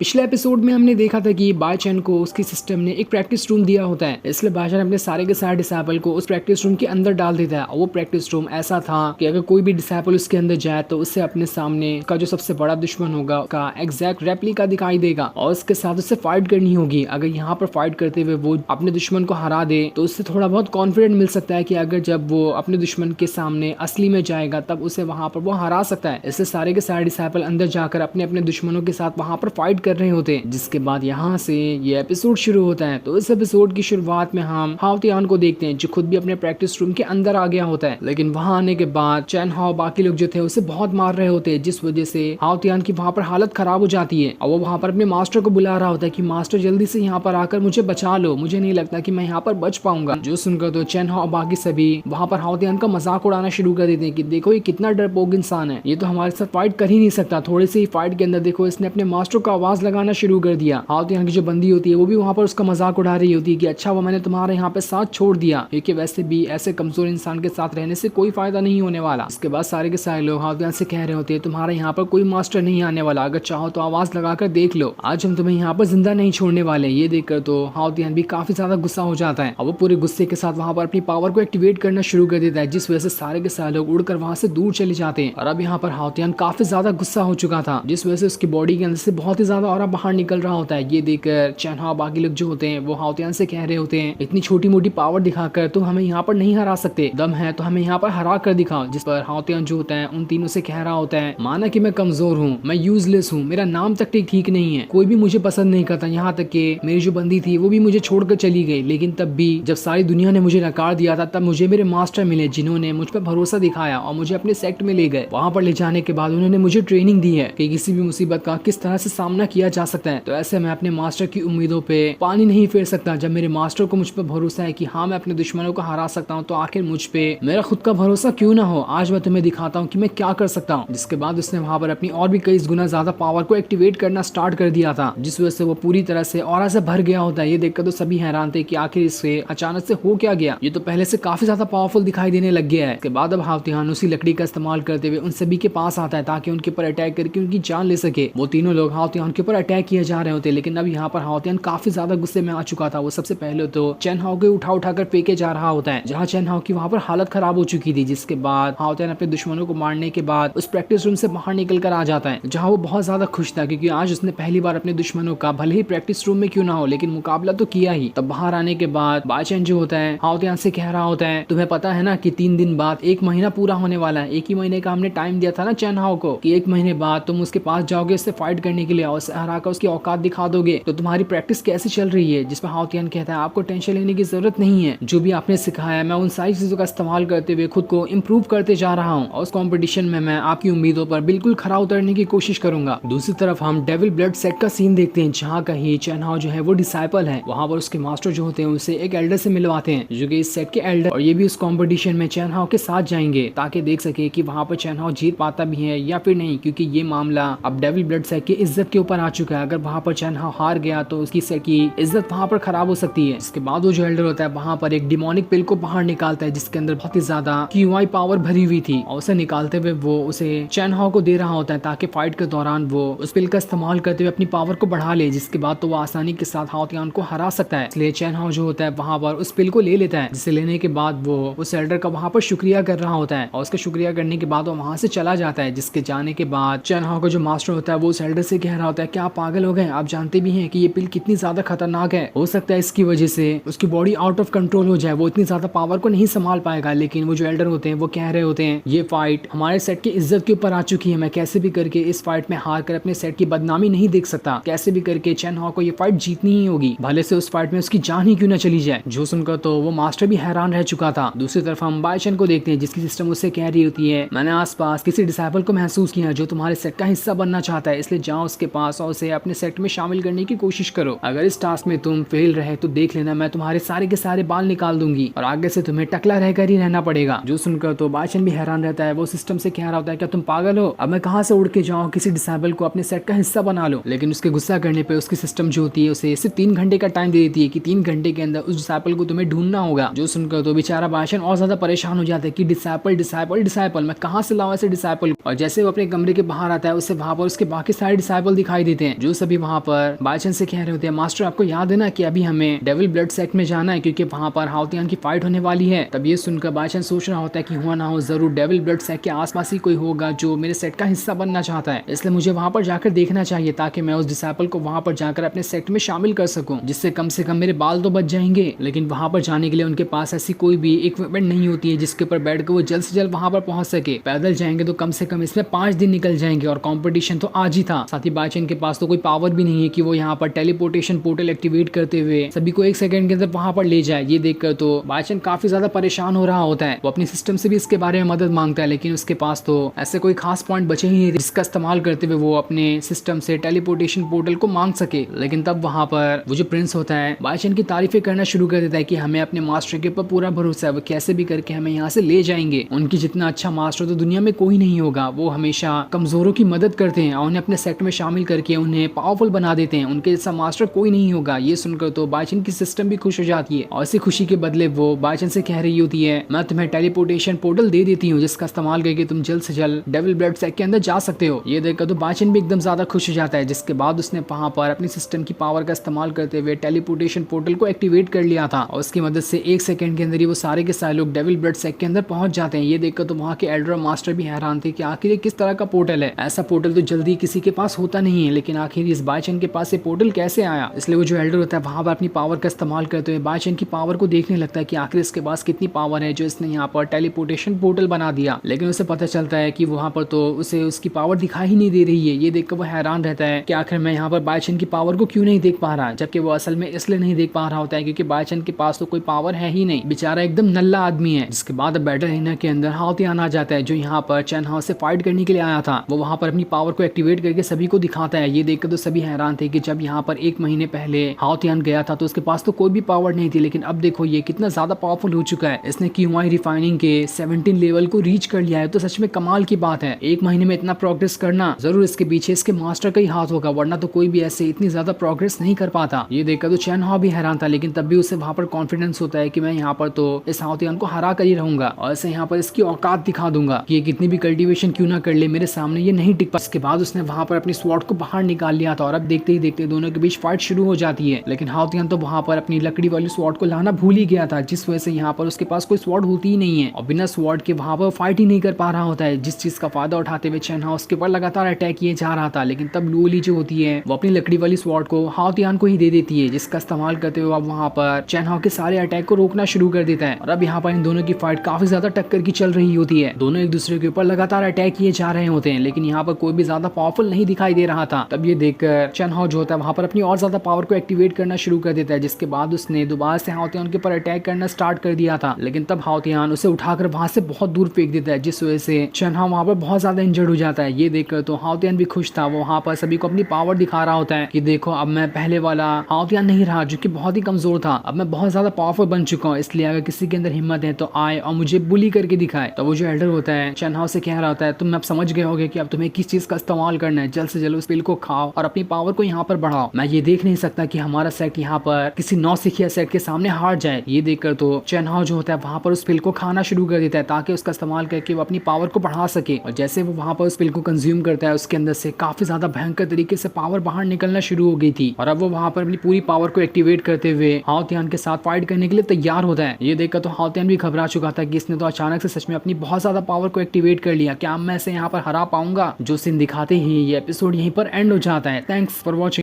पिछले एपिसोड में हमने देखा था कि बायचैन को उसके सिस्टम ने एक प्रैक्टिस रूम दिया होता है, इसलिए बायचैन अपने सारे के सारे डिसाइपल को उस प्रैक्टिस रूम के अंदर डाल देता है। और वो प्रैक्टिस रूम ऐसा था कि अगर कोई भी डिसाइपल उसके अंदर जाए तो उससे अपने सामने का जो सबसे बड़ा दुश्मन होगा का एग्जैक्ट रेप्लिका दिखाई देगा और उसके साथ उससे फाइट करनी होगी। अगर यहाँ पर फाइट करते हुए वो अपने दुश्मन को हरा दे तो उससे थोड़ा बहुत कॉन्फिडेंट मिल सकता है कि अगर जब वो अपने दुश्मन के सामने असली में जाएगा तब उसे वहां पर वो हरा सकता है। इससे सारे के सारे डिसाइपल अंदर जाकर अपने अपने दुश्मनों के साथ वहां पर फाइट कर रहे होते हैं। जिसके बाद यहाँ से ये एपिसोड शुरू होता है। तो इस एपिसोड की शुरुआत में हम हाओ तियान को देखते हैं जो खुद भी अपने प्रैक्टिस रूम के अंदर आ गया होता है, लेकिन वहां आने के बाद चैन हाओ बाकी लोग जो थे उसे बहुत मार रहे होते हैं, जिस वजह से हाओ तियान की वहां पर हालत खराब हो जाती है। और वो वहां पर अपने मास्टर को बुला रहा होता है कि मास्टर जल्दी से यहाँ पर आकर मुझे बचा लो, मुझे नहीं लगता कि मैं यहाँ पर बच पाऊंगा। जो सुनकर तो चैन हाओ बाकी सभी वहां पर हाओ तियान का मजाक उड़ाना शुरू कर देते हैं कि देखो ये कितना डरपोक इंसान है, ये तो हमारे साथ फाइट कर ही नहीं सकता। थोड़ी सी फाइट के अंदर देखो इसने अपने मास्टर को आवाज लगाना शुरू कर दिया। हाओ तियान की जो बंदी होती है वो भी वहां पर उसका मजाक उड़ा रही होती है कि अच्छा वो मैंने तुम्हारे यहाँ पे साथ छोड़ दिया, क्योंकि वैसे भी ऐसे कमजोर इंसान के साथ रहने से कोई फायदा नहीं होने वाला। उसके बाद सारे के सारे लोग हाओ तियान से कह रहे होते हैं तुम्हारे यहाँ पर कोई मास्टर नहीं आने वाला, अगर चाहो तो आवाज लगाकर देख लो, आज हम तुम्हें यहाँ पर जिंदा नहीं छोड़ने वाले। ये देखकर तो हाओ तियान भी काफी ज्यादा गुस्सा हो जाता है और वो पूरे गुस्से के साथ वहां पर अपनी पावर को एक्टिवेट करना शुरू कर देता है, जिस वजह से सारे के सारे लोग उड़कर वहां से दूर चले जाते हैं। और अब यहाँ पर हाओ तियान काफी ज्यादा गुस्सा हो चुका था, जिस वजह से उसकी बॉडी के अंदर से बहुत ही ज्यादा ऑरा बाहर निकल रहा होता है। ये देखकर चैन हाओ बाकी लोग जो होते हैं वो हाओ तियान से कह रहे होते हैं इतनी छोटी मोटी पावर दिखाकर तुम हमें यहाँ पर नहीं हरा सकते, दम है तो हमें यहाँ पर हरा कर दिखाओ। जिस पर हाओ तियान जो होता है उन तीनों से कह रहा होता है माना कि मैं कमजोर हूँ, मैं यूजलेस हूँ, मेरा नाम तक ठीक नहीं है, कोई भी मुझे पसंद नहीं करता, यहाँ तक कि मेरी जो बंदी थी वो भी मुझे छोड़कर चली गई। लेकिन तब भी जब सारी दुनिया ने मुझे नकार दिया था तब मुझे मेरे मास्टर मिले जिन्होंने मुझ पर भरोसा दिखाया और मुझे अपने सेक्ट में ले गए। वहां पर ले जाने के बाद उन्होंने मुझे ट्रेनिंग दी है कि किसी भी मुसीबत का किस तरह से सामना किया जा सकता है। तो ऐसे मैं अपने मास्टर की उम्मीदों पे पानी नहीं फेर सकता। जब मेरे मास्टर को मुझ पर भरोसा है कि हाँ मैं अपने दुश्मनों को हरा सकता हूँ तो आखिर मुझ पे मेरा खुद का भरोसा क्यों ना हो। आज मैं तुम्हें दिखाता हूँ कि मैं क्या कर सकता हूँ। जिसके बाद उसने वहां पर अपनी और भी कई गुना ज्यादा पावर को एक्टिवेट करना स्टार्ट कर दिया था, जिस वजह से वो पूरी तरह से ऑरा से भर गया होता है। ये देखकर तो सभी हैरान थे कि आखिर इससे अचानक से हो क्या गया, ये तो पहले से काफी ज्यादा पावरफुल दिखाई देने लग गया है। इसके बाद अब हाओ तियान उसी लकड़ी का इस्तेमाल करते हुए उन सभी के पास आता है ताकि उनके ऊपर अटैक करके उनकी जान ले सके। वो तीनों लोग हाओ तियान के ऊपर अटैक किए जा रहे होते, लेकिन अब यहाँ पर हाओ तियान काफी ज्यादा गुस्से में आ चुका था। वो सबसे पहले तो चैन हाओ को उठाकर फेंके जा रहा होता है, जहाँ चैन हाओ की वहां पर हालत खराब हो चुकी थी। जिसके बाद हाओ तियान अपने दुश्मनों को मारने के बाद उस प्रैक्टिस रूम से बाहर निकल कर आ जाता है, जहाँ वो बहुत ज्यादा खुश था क्योंकि आज उसने पहली बार अपने दुश्मनों का भले ही प्रैक्टिस रूम में क्यों ना हो लेकिन मुकाबला तो किया ही। तब बाहर आने के बाद बायचैन जो होता है हाओ तियान से कह रहा होता है तुम्हें पता है ना कि 3 दिन बाद 1 महीना पूरा होने वाला है। 1 ही महीने का हमने टाइम दिया था ना चैन हाओ को कि 1 महीने बाद तुम उसके पास जाओगे उससे फाइट करने के लिए और उसे हराकर उसकी औकात दिखा दोगे। तो तुम्हारी प्रैक्टिस कैसी चल रही है? जिस पर हाओ तियान कहता है आपको टेंशन लेने की जरूरत नहीं है, जो भी आपने सिखाया मैं उन सारी चीजों का इस्तेमाल करते हुए खुद को इम्प्रूव करते जा रहा हूँ और उस कॉम्पिटिशन में मैं आपकी उम्मीदों पर बिल्कुल खरा उतरने की कोशिश करूंगा। दूसरी तरफ हम डेविल ब्लड सेट का सीन देखते हैं, जहाँ कहीं चैन हाओ जो है वो डिसाइपल है, वहाँ पर उसके मास्टर जो होते हैं उसे एक एल्डर से मिलवाते हैं जो कि इस सेट के एल्डर, और ये भी उस कॉम्पिटिशन में चैन हाओ के साथ जाएंगे ताकि देख सके कि वहाँ पर चैन हाओ जीत पाता भी है या फिर नहीं, क्योंकि ये मामला अब डेविल ब्लड सेट की इज्जत के ऊपर आ चुका है। अगर वहाँ पर चैन हाओ हार गया तो उसकी सेट की इज्जत वहाँ पर खराब हो सकती है। इसके बाद वो जो एल्डर होता है वहाँ पर एक डिमोनिक पिल को बाहर निकालता है जिसके अंदर बहुत ही ज्यादा QI पावर भरी हुई थी, और उसे निकालते हुए वो उसे चैन हाओ को दे रहा होता है ताकि फाइट के दौरान वो उस पिल का इस्तेमाल करते हुए अपनी पावर को बढ़ा ले, जिसके बाद तो वो आसानी के साथ हाओ तियान को हरा सकता है। इसलिए चैन हाओ जो होता है वहाँ पर उस पिल को ले लेता है, जिसे लेने के बाद वो उस एल्डर का वहाँ पर शुक्रिया कर रहा होता है और उसका शुक्रिया करने के बाद वो वहाँ से चला जाता है। जिसके जाने के बाद चैन हाओ का जो मास्टर होता है वो उस एल्डर से कह रहा होता है क्या आप पागल हो गए? आप जानते भी हैं कि ये पिल कितनी ज्यादा खतरनाक है, हो सकता है इसकी वजह से उसकी बॉडी आउट ऑफ कंट्रोल हो जाए, वो इतनी ज्यादा पावर को नहीं संभाल पाएगा। लेकिन वो जो एल्डर होते हैं वो कह रहे होते हैं ये फाइट हमारे सेट की इज्जत के ऊपर आ चुकी है, मैं कैसे भी करके इस फाइट में हार कर अपने सेट की बदनामी नहीं देख सकता, कैसे भी करके चैन हाओ को ये फाइट जीतनी ही होगी, भले से उस फाइट में उसकी जान ही क्यों न चली जाए। जो सुनकर तो वो मास्टर भी हैरान रह चुका था। दूसरी तरफ हम बायचैन को देखते हैं जिसकी सिस्टम उससे कह रही होती है मैंने आसपास किसी डिसाइपल को महसूस किया जो तुम्हारे सेट का हिस्सा बनना चाहता है, इसलिए जाओ उसके पास और उसे अपने सेट में शामिल करने की कोशिश करो। अगर इस टास्क में तुम फेल रहे तो देख लेना मैं तुम्हारे सारे के सारे बाल निकाल दूंगी और आगे से तुम्हें टकला रहकर ही रहना पड़ेगा। जो सुनकर तो बायचैन भी हैरान रहता है। वो सिस्टम से कह रहा होता है क्या तुम पागल हो? अब मैं कहाँ से उड़ के जाऊँ? किसी डिसाइबल को अपने सेट का हिस्सा बना लो। लेकिन उसके गुस्सा करने पे उसकी सिस्टम जो होती है उसे सिर्फ 3 घंटे का टाइम दे देती है कि 3 घंटे के अंदर उस डिसाइपल को तुम्हें ढूंढना होगा। जो सुनकर तो बेचारा बायचैन और ज्यादा परेशान हो जाता है कि डिसाइपल डिसाइपल डिसाइपल मैं कहाँ से लाऊं ऐसे डिसाइपल। और जैसे वो अपने कमरे के बाहर आता है उससे वहां पर उसके बाकी सारे डिसाइपल दिखाई देते हैं, जो सभी वहाँ पर बायचन से कह रहे होते हैं मास्टर आपको याद है ना कि अभी हमें डेविल ब्लड सेक्ट में जाना है क्योंकि वहाँ पर हाउतियान की फाइट होने वाली है। तब ये सुनकर बायचन सोच रहा होता है कि हुआ ना हो जरूर डेविल ब्लड सेक्ट के आसपास ही कोई होगा जो मेरे सेट का हिस्सा बनना चाहता है, इसलिए मुझे वहाँ पर जाकर देखना चाहिए ताकि मैं उस डिसाइपल को वहाँ पर जाकर अपने सेट में शामिल कर सकूं, जिससे कम से कम मेरे बाल तो बच जाएंगे। लेकिन वहाँ पर जाने के लिए उनके पास ऐसी कोई भी इक्विपमेंट नहीं होती है जिसके ऊपर बैठ कर वो जल्द से जल्द वहाँ पर पहुंच सके। पैदल जाएंगे तो कम से कम इसमें 5 दिन निकल जाएंगे और कंपटीशन तो आज ही था। साथ ही बायचन के पास तो कोई पावर भी नहीं है कि वो यहाँ पर टेलीपोर्टेशन पोर्टल एक्टिवेट करते हुए सभी को 1 सेकंड के अंदर वहाँ पर ले जाए। ये देखकर तो बायचन काफी ज्यादा परेशान हो रहा होता है। वो अपनी सिस्टम से भी इसके बारे में मदद मांगता है, लेकिन उसके पास तो ऐसे कोई खास पॉइंट बचे ही नहीं जिसका इस्तेमाल करते हुए वो अपने सिस्टम से टेलीपोर्टेशन पोर्टल को मांग सके। लेकिन तब वहाँ पर वो जो प्रिंस होता है बायचन की तारीफें करना शुरू कर देता है कि हमें अपने मास्टर के ऊपर पूरा भरोसा है, वो कैसे भी करके हमें यहाँ से ले जाएंगे। उनकी जितना अच्छा मास्टर तो दुनिया में कोई नहीं होगा। वो हमेशा कमजोरों की मदद करते हैं और उन्हें अपने सेट में शामिल करके उन्हें पावरफुल बना देते हैं। उनके जैसा मास्टर कोई नहीं होगा। ये सुनकर तो बायचन की सिस्टम भी खुश हो जाती है और इसी खुशी के बदले वो बायचन से कह रही होती है मैं तुम्हें टेलीपोर्टेशन पोर्टल दे देती हूँ जिसका इस्तेमाल करके तुम जल्द से जल्द डेविल ब्लड सेक्ट के अंदर जा सकते हो। ये देखकर तो बायचन भी एकदम ज्यादा खुश हो जाता है, जिसके बाद उसने वहां पर अपनी सिस्टम की पावर का इस्तेमाल करते हुए टेलीपोर्टेशन पोर्टल को एक्टिवेट कर लिया था और उसकी मदद से 1 सेकंड के अंदर ही वो सारे के सारे लोग डेविल ब्लड सेक्ट के अंदर पहुंच जाते हैं। ये देखकर तो वहाँ के एल्डर मास्टर भी हैरान थे कि आखिर ये किस तरह का पोर्टल है। ऐसा पोर्टल तो जल्दी किसी के पास होता नहीं है, लेकिन आखिर इस बायचन के पास ये पोर्टल कैसे आया। इसलिए वो जो एल्डर होता है वहां पर अपनी पावर का इस्तेमाल करते हुए बायचन की पावर को देखने लगता है कि आखिर इसके पास कितनी पावर है जो इसने यहाँ पर टेलीपोर्टेशन पोर्टल बना दिया। लेकिन उसे पता चलता है कि वहाँ पर तो उसे उसकी पावर दिखाई ही नहीं दे रही है। ये देखकर वो हैरान रहता है कि आखिर मैं यहाँ पर बायचन की पावर को क्यों नहीं देख पा रहा, जबकि वो असल में इसलिए नहीं देख पा रहा होता है क्योंकि बायचन के पास तो कोई पावर है ही नहीं, बेचारा एकदम नल्ला आदमी है। जिसके बाद बैटल एरिना के अंदर हाउतियान आ जाता है जो यहाँ पर चैन हाउस से फाइट करने के लिए आया था। वो वहाँ पर अपनी पावर को एक्टिवेट करके सभी को दिखाता है। ये देखकर तो सभी हैरान थे कि जब यहाँ पर 1 महीने पहले हाउतियान गया था तो उसके पास तो कोई भी पावर नहीं थी, लेकिन अब देखो ये कितना ज्यादा पावरफुल हो चुका है। इसने QI रिफाइनिंग के 17 लेवल को रीच कर लिया है, तो सच में कमाल की बात है। 1 महीने में इतना प्रोग्रेस करना जरूर इसके पीछे इसके मास्टर का ही हाथ होगा, वरना तो कोई भी ऐसे इतनी ज्यादा प्रोग्रेस नहीं कर पाता। ये देखकर तो चैन हाउ भी हैरान था, लेकिन तब भी उसे वहाँ पर कॉन्फिडेंस होता है कि मैं यहाँ पर तो इस हाउतियान को हरा कर ही रहूंगा और इसे यहाँ पर इसकी औकात दिखा दूंगा कि ये कितनी भी कल्टीवेशन क्यों ना कर ले, मेरे सामने ये नहीं टिक पा। इसके बाद उसने वहाँ पर अपनी स्वॉर्ड को बाहर निकाल लिया था और अब देखते ही देखते दोनों के बीच फाइट शुरू हो जाती है। लेकिन हाउतियान तो वहाँ पर अपनी लकड़ी वाली स्वॉर्ड को लाना भूल ही गया था, जिस वजह से यहाँ पर उसके पास कोई स्वॉर्ड होती ही नहीं है और बिना स्वॉर्ड के वहाँ पर फाइट ही नहीं कर पा रहा होता है, जिस चीज का फायदा उठाते हुए चैन हाउस के ऊपर लगातार अटैक किए जा रहा था। लेकिन तब लूली जो होती है वो अपनी लकड़ी वाली स्वॉर्ड को हाउतियान को ही दे देती है, जिसका इस्तेमाल करते हुए अब वहाँ पर चैन हाउ के सारे अटैक को रोकना शुरू कर देता है। और अब यहाँ पर इन दोनों की फाइट काफी ज्यादा टक्कर की चल रही होती है। दोनों एक दूसरे के ऊपर लगातार अटैक किए जा रहे होते हैं, लेकिन यहाँ पर कोई भी ज्यादा पावरफुल नहीं दिखाई दे रहा था। तब ये देखकर चैन हाउ जो होता है वहाँ पर अपनी और ज्यादा पावर को एक्टिवेट करना शुरू कर देता है, जिसके बाद उसने दोबारा से हाउतियान के ऊपर अटैक करना स्टार्ट कर दिया था। लेकिन तब हाउतियान उसे उठाकर वहां से बहुत दूर फेंक देता है, जिस वजह से चैन हाउ वहाँ पर बहुत ज्यादा इंजर्ड हो जाता है। ये देखकर तो हाउतियान भी खुश था, वो वहाँ पर सभी को अपनी पावर दिखा रहा होता है कि देखो अब मैं पहले वाला हाउतियान नहीं रहा जो कि बहुत ही कमजोर था, अब मैं बहुत ज्यादा पावरफुल बन चुका हूँ। इसलिए अगर किसी के अंदर हिम्मत है तो आए और मुझे बुली करके दिखाए। तो वो जो एल्डर होता है चैन हाउ से कह रहा होता है तुम अब समझ गए होगे कि अब तुम्हें किस चीज का इस्तेमाल करना है, जल्द से जल्द उस पिल को खाओ और अपनी पावर को यहाँ पर बढ़ाओ। मैं ये देख नहीं सकता कि हमारा सेट यहाँ पर किसी नौसिखिया सेट के सामने हार जाए। ये देखकर तो चैन हाउ जो होता है वहाँ पर उस पिल को खाना शुरू कर देता है ताकि उसका इस्तेमाल करके वो अपनी पावर को बढ़ा सके। और जैसे वो वहाँ पर उस पिल को कंज्यूम करता है उसके अंदर से काफी ज्यादा भयंकर तरीके से पावर बाहर निकलना शुरू हो गई थी और अब वो वहाँ पर अपनी पूरी पावर को एक्टिवेट करते हुए हाउतियान के साथ फाइट करने के लिए तैयार होता है। ये देखकर तो हाउतियान भी घबरा चुका था कि इसने तो अचानक से सच में अपनी बहुत ज्यादा पावर को एक्टिवेट कर लिया, क्या मैं इसे यहाँ पर हरा पाऊंगा। जो सीन दिखाते ही ये एपिसोड यहीं पर एंड हो जाता है। Thanks for watching.